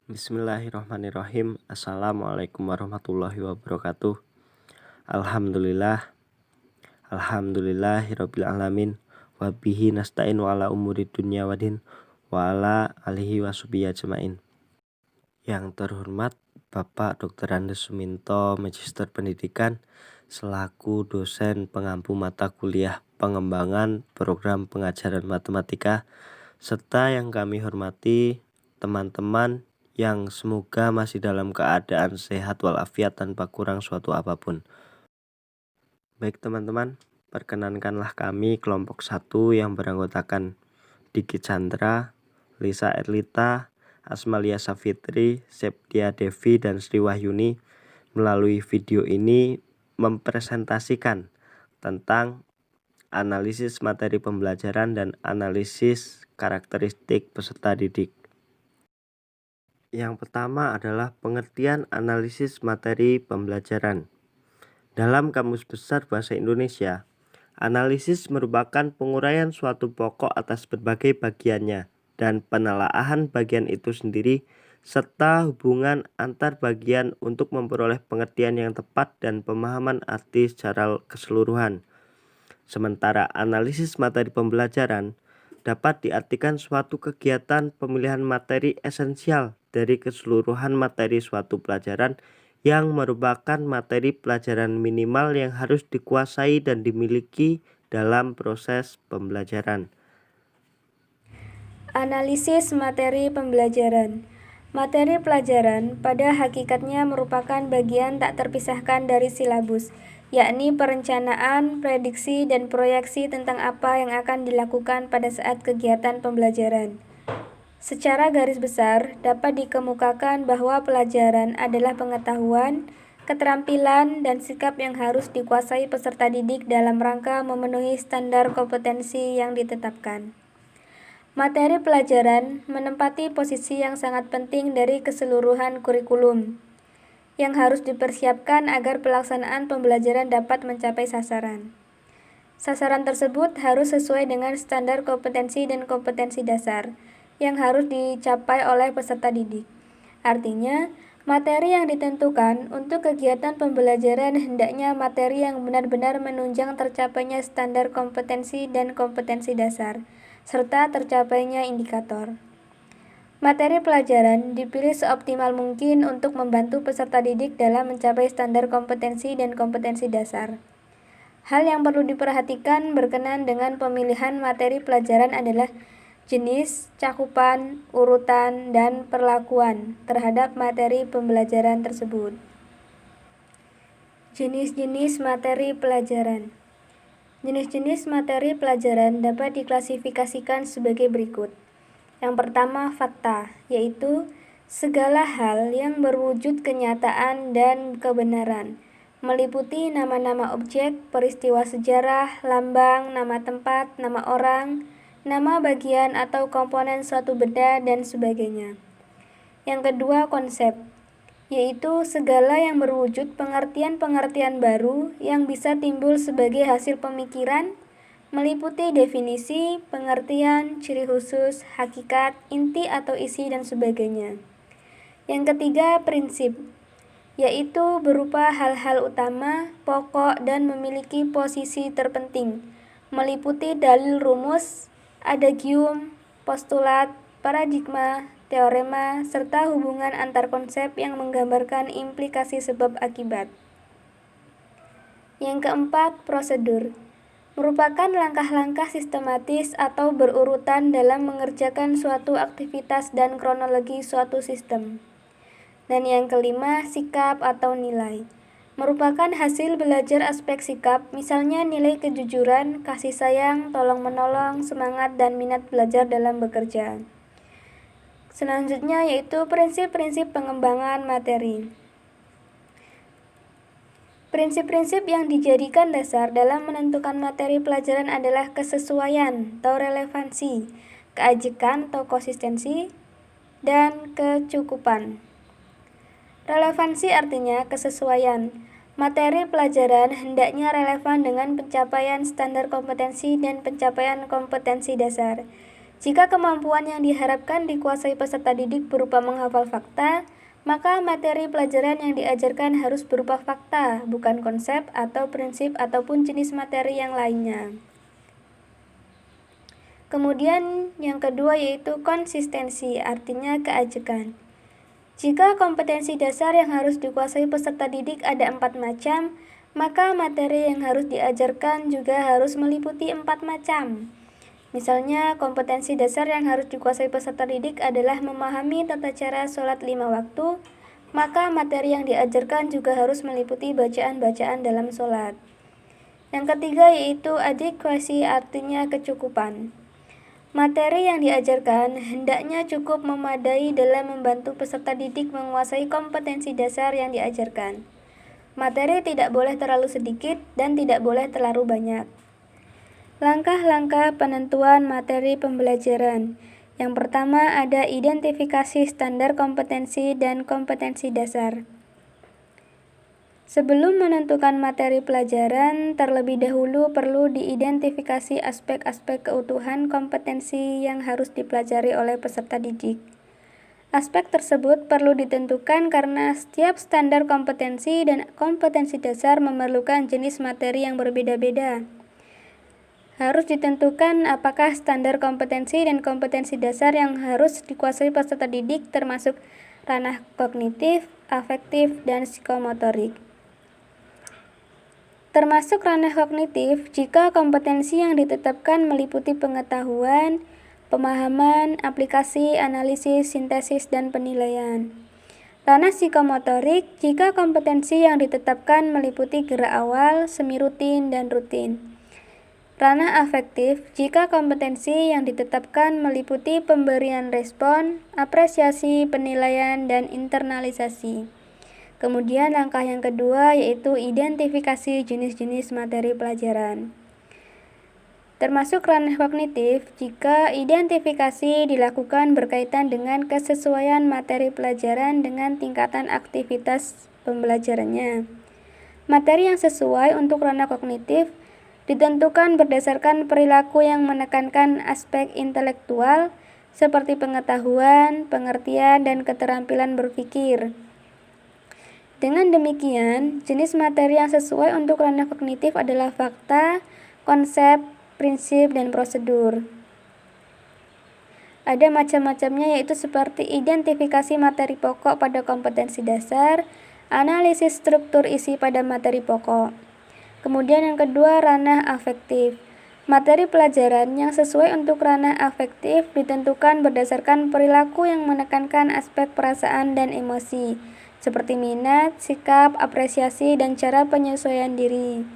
Bismillahirrahmanirrahim. Assalamualaikum warahmatullahi wabarakatuh. Alhamdulillah. Alhamdulillahirabbil alamin. Wa bihi nasta'in wa ala umuri dunya waddin wa ala alihi washabihi ajmain. Yang terhormat Bapak Dr. Andes Suminto, Magister Pendidikan, selaku dosen pengampu mata kuliah pengembangan program pengajaran matematika, serta yang kami hormati teman-teman yang semoga masih dalam keadaan sehat walafiat tanpa kurang suatu apapun. Baik teman-teman, perkenankanlah kami kelompok 1 yang beranggotakan Diki Chandra, Lisa Erlita, Asmalia Safitri, Septia Devi, dan Sri Wahyuni melalui video ini mempresentasikan tentang analisis materi pembelajaran dan analisis karakteristik peserta didik. Yang pertama adalah pengertian analisis materi pembelajaran. Dalam Kamus Besar Bahasa Indonesia, analisis merupakan penguraian suatu pokok atas berbagai bagiannya dan penelaahan bagian itu sendiri serta hubungan antar bagian untuk memperoleh pengertian yang tepat dan pemahaman arti secara keseluruhan. Sementara analisis materi pembelajaran dapat diartikan suatu kegiatan pemilihan materi esensial dari keseluruhan materi suatu pelajaran yang merupakan materi pelajaran minimal yang harus dikuasai dan dimiliki dalam proses pembelajaran. Analisis materi pembelajaran. Materi pelajaran pada hakikatnya merupakan bagian tak terpisahkan dari silabus, yakni perencanaan, prediksi, dan proyeksi tentang apa yang akan dilakukan pada saat kegiatan pembelajaran. Secara garis besar, dapat dikemukakan bahwa pelajaran adalah pengetahuan, keterampilan, dan sikap yang harus dikuasai peserta didik dalam rangka memenuhi standar kompetensi yang ditetapkan. Materi pelajaran menempati posisi yang sangat penting dari keseluruhan kurikulum, yang harus dipersiapkan agar pelaksanaan pembelajaran dapat mencapai sasaran. Sasaran tersebut harus sesuai dengan standar kompetensi dan kompetensi dasar yang harus dicapai oleh peserta didik. Artinya, materi yang ditentukan untuk kegiatan pembelajaran hendaknya materi yang benar-benar menunjang tercapainya standar kompetensi dan kompetensi dasar, serta tercapainya indikator. Materi pelajaran dipilih seoptimal mungkin untuk membantu peserta didik dalam mencapai standar kompetensi dan kompetensi dasar. Hal yang perlu diperhatikan berkenaan dengan pemilihan materi pelajaran adalah jenis, cakupan, urutan, dan perlakuan terhadap materi pembelajaran tersebut. Jenis-jenis materi pelajaran. Jenis-jenis materi pelajaran dapat diklasifikasikan sebagai berikut. Yang pertama, fakta, yaitu segala hal yang berwujud kenyataan dan kebenaran, meliputi nama-nama objek, peristiwa sejarah, lambang, nama tempat, nama orang, nama bagian atau komponen suatu benda, dan sebagainya. Yang kedua, konsep, yaitu segala yang berwujud pengertian-pengertian baru yang bisa timbul sebagai hasil pemikiran, meliputi definisi, pengertian, ciri khusus, hakikat, inti atau isi, dan sebagainya. Yang ketiga, prinsip, yaitu berupa hal-hal utama, pokok, dan memiliki posisi terpenting, meliputi dalil rumus, adagium, postulat, paradigma, teorema, serta hubungan antar konsep yang menggambarkan implikasi sebab akibat. Yang keempat, prosedur, merupakan langkah-langkah sistematis atau berurutan dalam mengerjakan suatu aktivitas dan kronologi suatu sistem. Dan yang kelima, sikap atau nilai, merupakan hasil belajar aspek sikap, misalnya nilai kejujuran, kasih sayang, tolong-menolong, semangat, dan minat belajar dalam bekerja. Selanjutnya yaitu prinsip-prinsip pengembangan materi. Prinsip-prinsip yang dijadikan dasar dalam menentukan materi pelajaran adalah kesesuaian atau relevansi, keajekan atau konsistensi, dan kecukupan. Relevansi artinya kesesuaian. Materi pelajaran hendaknya relevan dengan pencapaian standar kompetensi dan pencapaian kompetensi dasar. Jika kemampuan yang diharapkan dikuasai peserta didik berupa menghafal fakta, maka materi pelajaran yang diajarkan harus berupa fakta, bukan konsep atau prinsip ataupun jenis materi yang lainnya. Kemudian yang kedua yaitu konsistensi, artinya keajekan. Jika kompetensi dasar yang harus dikuasai peserta didik ada 4 macam, maka materi yang harus diajarkan juga harus meliputi 4 macam. Misalnya, kompetensi dasar yang harus dikuasai peserta didik adalah memahami tata cara sholat 5 waktu, maka materi yang diajarkan juga harus meliputi bacaan-bacaan dalam sholat. Yang ketiga yaitu adekuasi, artinya kecukupan. Materi yang diajarkan hendaknya cukup memadai dalam membantu peserta didik menguasai kompetensi dasar yang diajarkan. Materi tidak boleh terlalu sedikit dan tidak boleh terlalu banyak. Langkah-langkah penentuan materi pembelajaran. Yang pertama ada identifikasi standar kompetensi dan kompetensi dasar. Sebelum menentukan materi pelajaran, terlebih dahulu perlu diidentifikasi aspek-aspek keutuhan kompetensi yang harus dipelajari oleh peserta didik. Aspek tersebut perlu ditentukan karena setiap standar kompetensi dan kompetensi dasar memerlukan jenis materi yang berbeda-beda. Harus ditentukan apakah standar kompetensi dan kompetensi dasar yang harus dikuasai peserta didik termasuk ranah kognitif, afektif, dan psikomotorik. Termasuk ranah kognitif jika kompetensi yang ditetapkan meliputi pengetahuan, pemahaman, aplikasi, analisis, sintesis, dan penilaian. Ranah psikomotorik jika kompetensi yang ditetapkan meliputi gerak awal, semi rutin, dan rutin. Ranah afektif jika kompetensi yang ditetapkan meliputi pemberian respon, apresiasi, penilaian, dan internalisasi. Kemudian langkah yang kedua yaitu identifikasi jenis-jenis materi pelajaran. Termasuk ranah kognitif jika identifikasi dilakukan berkaitan dengan kesesuaian materi pelajaran dengan tingkatan aktivitas pembelajarannya. Materi yang sesuai untuk ranah kognitif ditentukan berdasarkan perilaku yang menekankan aspek intelektual seperti pengetahuan, pengertian, dan keterampilan berpikir. Dengan demikian, jenis materi yang sesuai untuk ranah kognitif adalah fakta, konsep, prinsip, dan prosedur. Ada macam-macamnya yaitu seperti identifikasi materi pokok pada kompetensi dasar, analisis struktur isi pada materi pokok. Kemudian yang kedua, ranah afektif. Materi pelajaran yang sesuai untuk ranah afektif ditentukan berdasarkan perilaku yang menekankan aspek perasaan dan emosi, seperti minat, sikap, apresiasi, dan cara penyesuaian diri.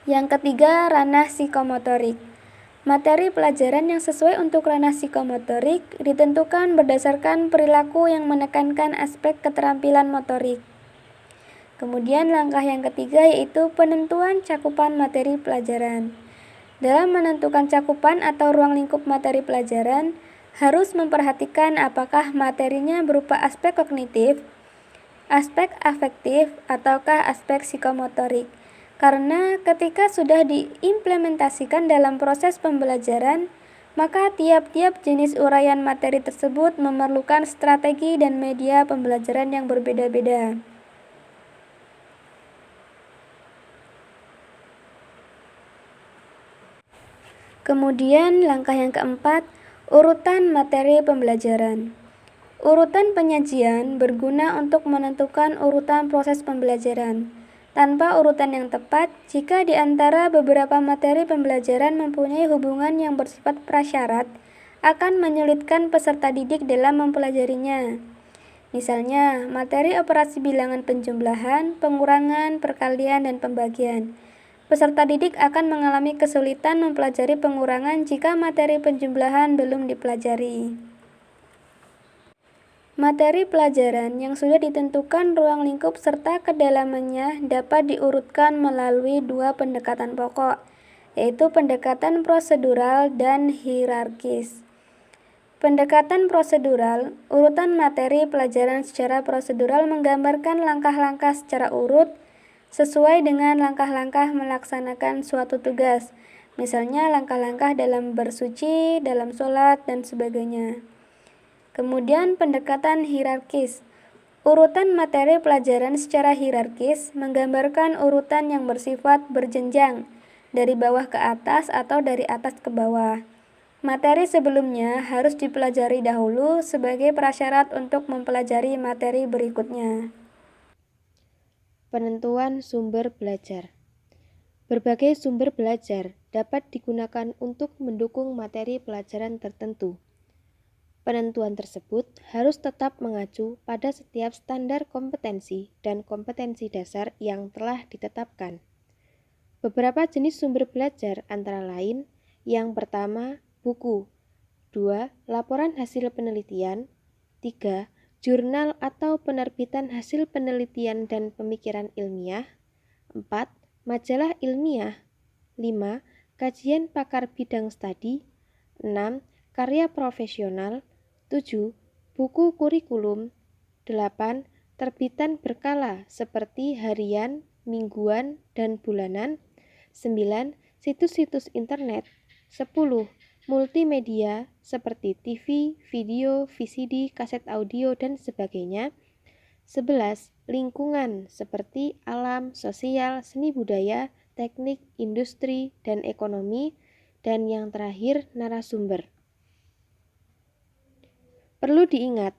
Yang ketiga, ranah psikomotorik. Materi pelajaran yang sesuai untuk ranah psikomotorik ditentukan berdasarkan perilaku yang menekankan aspek keterampilan motorik. Kemudian langkah yang ketiga yaitu penentuan cakupan materi pelajaran. Dalam menentukan cakupan atau ruang lingkup materi pelajaran, harus memperhatikan apakah materinya berupa aspek kognitif, aspek afektif, ataukah aspek psikomotorik. Karena ketika sudah diimplementasikan dalam proses pembelajaran, maka tiap-tiap jenis uraian materi tersebut memerlukan strategi dan media pembelajaran yang berbeda-beda. Kemudian langkah yang keempat, urutan materi pembelajaran. Urutan penyajian berguna untuk menentukan urutan proses pembelajaran. Tanpa urutan yang tepat, jika di antara beberapa materi pembelajaran mempunyai hubungan yang bersifat prasyarat, akan menyulitkan peserta didik dalam mempelajarinya. Misalnya, materi operasi bilangan penjumlahan, pengurangan, perkalian, dan pembagian. Peserta didik akan mengalami kesulitan mempelajari pengurangan jika materi penjumlahan belum dipelajari. Materi pelajaran yang sudah ditentukan ruang lingkup serta kedalamannya dapat diurutkan melalui dua pendekatan pokok, yaitu pendekatan prosedural dan hierarkis. Pendekatan prosedural, urutan materi pelajaran secara prosedural menggambarkan langkah-langkah secara urut, sesuai dengan langkah-langkah melaksanakan suatu tugas. misalnya langkah-langkah dalam bersuci, dalam sholat, dan sebagainya. Kemudian pendekatan hierarkis. Urutan materi pelajaran secara hierarkis menggambarkan urutan yang bersifat berjenjang, dari bawah ke atas atau dari atas ke bawah. Materi sebelumnya harus dipelajari dahulu sebagai prasyarat untuk mempelajari materi berikutnya. Penentuan sumber belajar. Berbagai sumber belajar dapat digunakan untuk mendukung materi pelajaran tertentu. Penentuan tersebut harus tetap mengacu pada setiap standar kompetensi dan kompetensi dasar yang telah ditetapkan. Beberapa jenis sumber belajar antara lain, yang pertama, buku, 2. Laporan hasil penelitian, 3. Jurnal atau penerbitan hasil penelitian dan pemikiran ilmiah, 4. Majalah ilmiah, 5. Kajian pakar bidang studi, 6. Karya profesional, 7. Buku kurikulum, 8. Terbitan berkala seperti harian, mingguan, dan bulanan, 9. Situs-situs internet, 10. Multimedia seperti TV, video, VCD, kaset audio, dan sebagainya, 11. Lingkungan seperti alam, sosial, seni budaya, teknik, industri, dan ekonomi, dan yang terakhir narasumber. Perlu diingat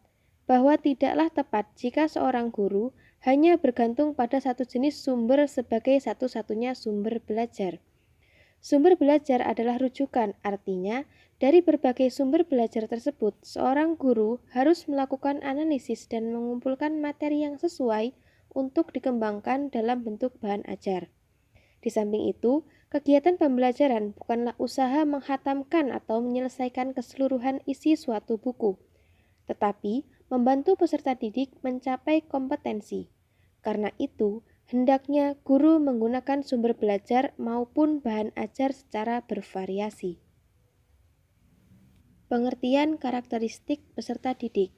bahwa tidaklah tepat jika seorang guru hanya bergantung pada satu jenis sumber sebagai satu-satunya sumber belajar. Sumber belajar adalah rujukan, artinya dari berbagai sumber belajar tersebut, seorang guru harus melakukan analisis dan mengumpulkan materi yang sesuai untuk dikembangkan dalam bentuk bahan ajar. Di samping itu, kegiatan pembelajaran bukanlah usaha menghatamkan atau menyelesaikan keseluruhan isi suatu buku, tetapi membantu peserta didik mencapai kompetensi. Karena itu, hendaknya guru menggunakan sumber belajar maupun bahan ajar secara bervariasi. Pengertian karakteristik peserta didik.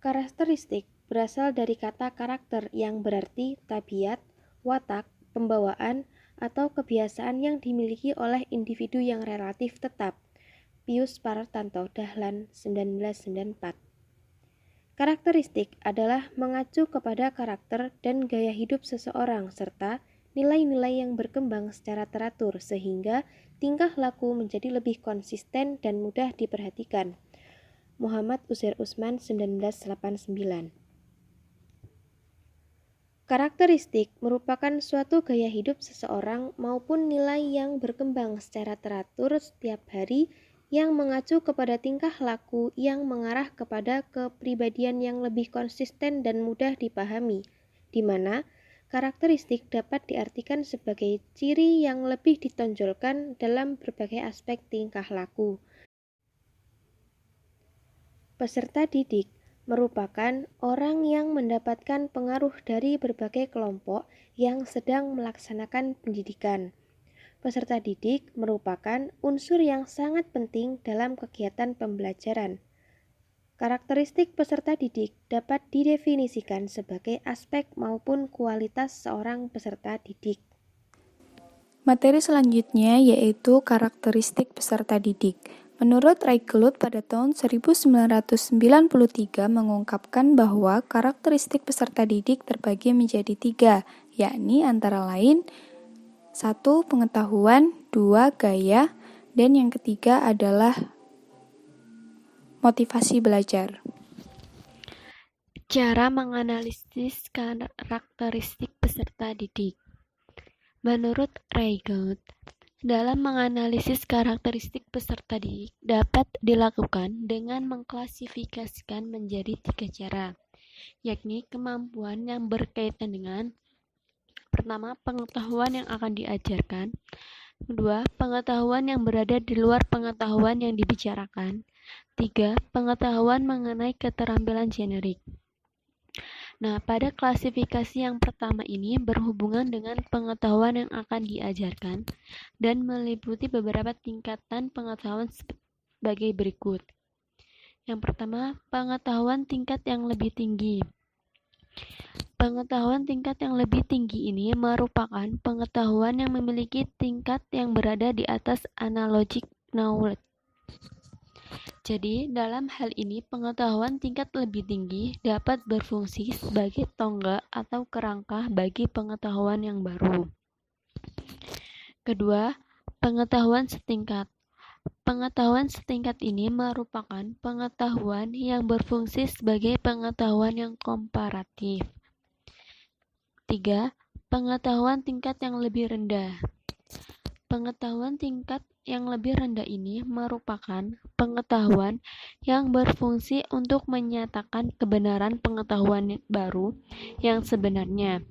Karakteristik berasal dari kata karakter yang berarti tabiat, watak, pembawaan, atau kebiasaan yang dimiliki oleh individu yang relatif tetap. Pius Partanto, Dahlan, 1994. Karakteristik adalah mengacu kepada karakter dan gaya hidup seseorang serta nilai-nilai yang berkembang secara teratur sehingga tingkah laku menjadi lebih konsisten dan mudah diperhatikan. Muhammad Uzair Usman, 1989. Karakteristik merupakan suatu gaya hidup seseorang maupun nilai yang berkembang secara teratur setiap hari yang mengacu kepada tingkah laku yang mengarah kepada kepribadian yang lebih konsisten dan mudah dipahami, di mana karakteristik dapat diartikan sebagai ciri yang lebih ditonjolkan dalam berbagai aspek tingkah laku. Peserta didik merupakan orang yang mendapatkan pengaruh dari berbagai kelompok yang sedang melaksanakan pendidikan. Peserta didik merupakan unsur yang sangat penting dalam kegiatan pembelajaran. Karakteristik peserta didik dapat didefinisikan sebagai aspek maupun kualitas seorang peserta didik. Materi selanjutnya yaitu karakteristik peserta didik. Menurut Reigelut pada tahun 1993 mengungkapkan bahwa karakteristik peserta didik terbagi menjadi 3, yakni antara lain 1. Pengetahuan, 2. Gaya, dan yang ketiga adalah motivasi belajar. Cara menganalisis karakteristik peserta didik. Menurut Reigelut, dalam menganalisis karakteristik peserta didik dapat dilakukan dengan mengklasifikasikan menjadi 3 cara, yakni kemampuan yang berkaitan dengan pertama, pengetahuan yang akan diajarkan. Kedua, pengetahuan yang berada di luar pengetahuan yang dibicarakan. 3. Pengetahuan mengenai keterampilan generik. Nah, pada klasifikasi yang pertama ini berhubungan dengan pengetahuan yang akan diajarkan dan meliputi beberapa tingkatan pengetahuan sebagai berikut. Yang pertama, pengetahuan tingkat yang lebih tinggi. Pengetahuan tingkat yang lebih tinggi ini merupakan pengetahuan yang memiliki tingkat yang berada di atas analogic knowledge. Jadi, dalam hal ini pengetahuan tingkat lebih tinggi dapat berfungsi sebagai tonggak atau kerangka bagi pengetahuan yang baru. Kedua, pengetahuan setingkat. Pengetahuan setingkat ini merupakan pengetahuan yang berfungsi sebagai pengetahuan yang komparatif. 3. Pengetahuan tingkat yang lebih rendah. Pengetahuan tingkat yang lebih rendah ini merupakan pengetahuan yang berfungsi untuk menyatakan kebenaran pengetahuan baru yang sebenarnya,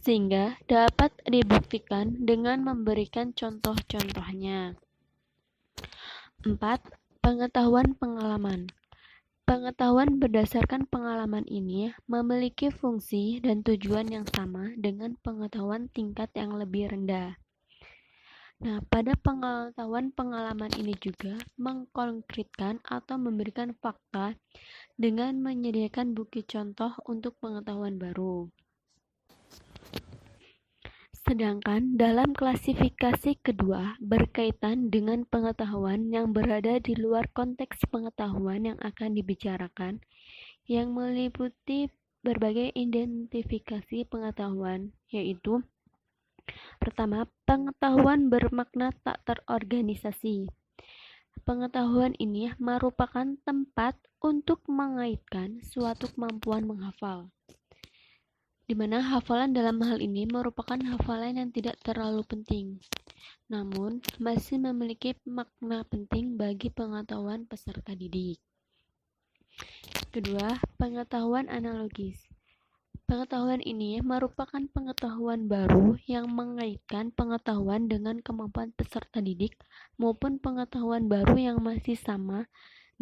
sehingga dapat dibuktikan dengan memberikan contoh-contohnya. 4. Pengetahuan pengalaman. Pengetahuan berdasarkan pengalaman ini memiliki fungsi dan tujuan yang sama dengan pengetahuan tingkat yang lebih rendah. Nah, pada pengetahuan pengalaman ini juga mengkonkretkan atau memberikan fakta dengan menyediakan bukti contoh untuk pengetahuan baru. Sedangkan dalam klasifikasi kedua berkaitan dengan pengetahuan yang berada di luar konteks pengetahuan yang akan dibicarakan, yang meliputi berbagai identifikasi pengetahuan, yaitu pertama, pengetahuan bermakna tak terorganisasi. Pengetahuan ini merupakan tempat untuk mengaitkan suatu kemampuan menghafal, di mana hafalan dalam hal ini merupakan hafalan yang tidak terlalu penting, namun masih memiliki makna penting bagi pengetahuan peserta didik. Kedua, pengetahuan analogis. Pengetahuan ini merupakan pengetahuan baru yang mengaitkan pengetahuan dengan kemampuan peserta didik maupun pengetahuan baru yang masih sama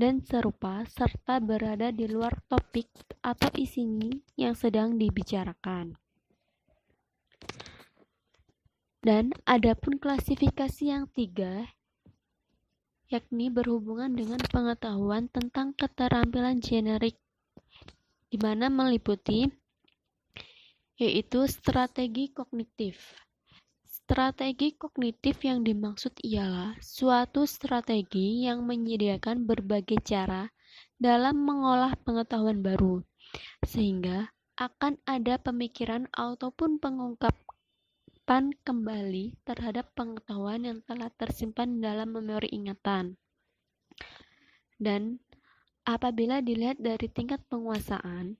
dan serupa serta berada di luar topik atau isinya yang sedang dibicarakan. Dan adapun klasifikasi yang 3, yakni berhubungan dengan pengetahuan tentang keterampilan generik, di mana meliputi yaitu strategi kognitif. Strategi kognitif yang dimaksud ialah suatu strategi yang menyediakan berbagai cara dalam mengolah pengetahuan baru, sehingga akan ada pemikiran ataupun pengungkapan kembali terhadap pengetahuan yang telah tersimpan dalam memori ingatan. Dan apabila dilihat dari tingkat penguasaan,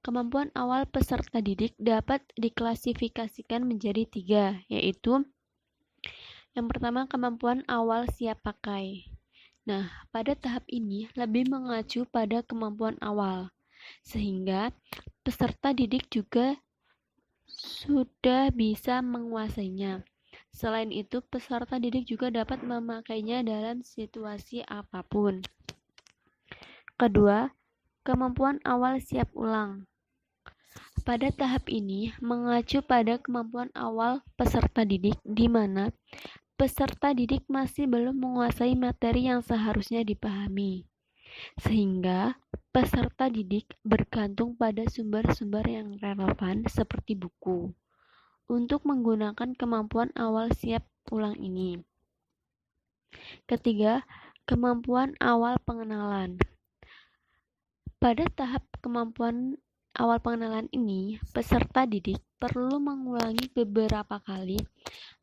kemampuan awal peserta didik dapat diklasifikasikan menjadi 3, yaitu yang pertama kemampuan awal siap pakai. Nah, pada tahap ini lebih mengacu pada kemampuan awal, sehingga peserta didik juga sudah bisa menguasainya. Selain itu, peserta didik juga dapat memakainya dalam situasi apapun. Kedua, kemampuan awal siap ulang. Pada tahap ini mengacu pada kemampuan awal peserta didik, di mana peserta didik masih belum menguasai materi yang seharusnya dipahami, sehingga peserta didik bergantung pada sumber-sumber yang relevan seperti buku untuk menggunakan kemampuan awal siap ulang ini. Ketiga, kemampuan awal pengenalan. Pada tahap kemampuan awal pengenalan ini, peserta didik perlu mengulangi beberapa kali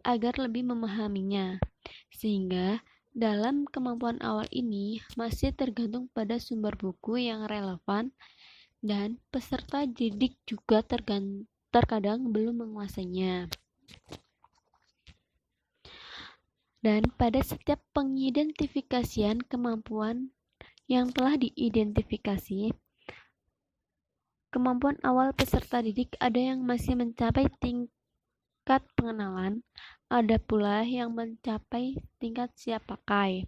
agar lebih memahaminya, sehingga dalam kemampuan awal ini masih tergantung pada sumber buku yang relevan dan peserta didik juga terkadang belum menguasainya. Dan pada setiap pengidentifikasian kemampuan yang telah diidentifikasi, kemampuan awal peserta didik ada yang masih mencapai tingkat pengenalan, ada pula yang mencapai tingkat siap pakai.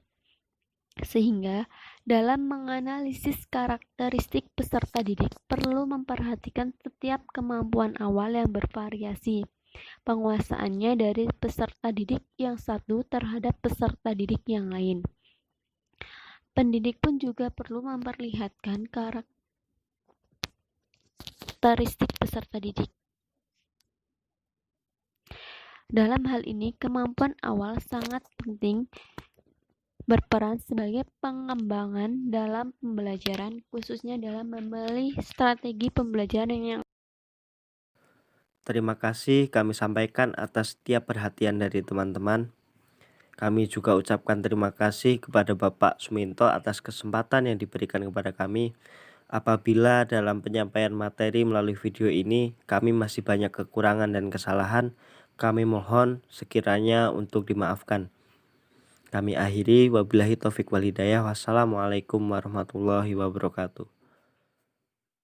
Sehingga dalam menganalisis karakteristik peserta didik perlu memperhatikan setiap kemampuan awal yang bervariasi penguasaannya dari peserta didik yang satu terhadap peserta didik yang lain. Pendidik pun juga perlu memperlihatkan karakteristik peserta didik. Dalam hal ini, kemampuan awal sangat penting berperan sebagai pengembangan dalam pembelajaran, khususnya dalam memilih strategi pembelajaran yang Terima kasih kami sampaikan atas setiap perhatian dari teman-teman. Kami juga ucapkan terima kasih kepada Bapak Suminto atas kesempatan yang diberikan kepada kami. Apabila dalam penyampaian materi melalui video ini kami masih banyak kekurangan dan kesalahan, kami mohon sekiranya untuk dimaafkan. Kami akhiri, wabillahi taufik wal hidayah. Wassalamualaikum warahmatullahi wabarakatuh.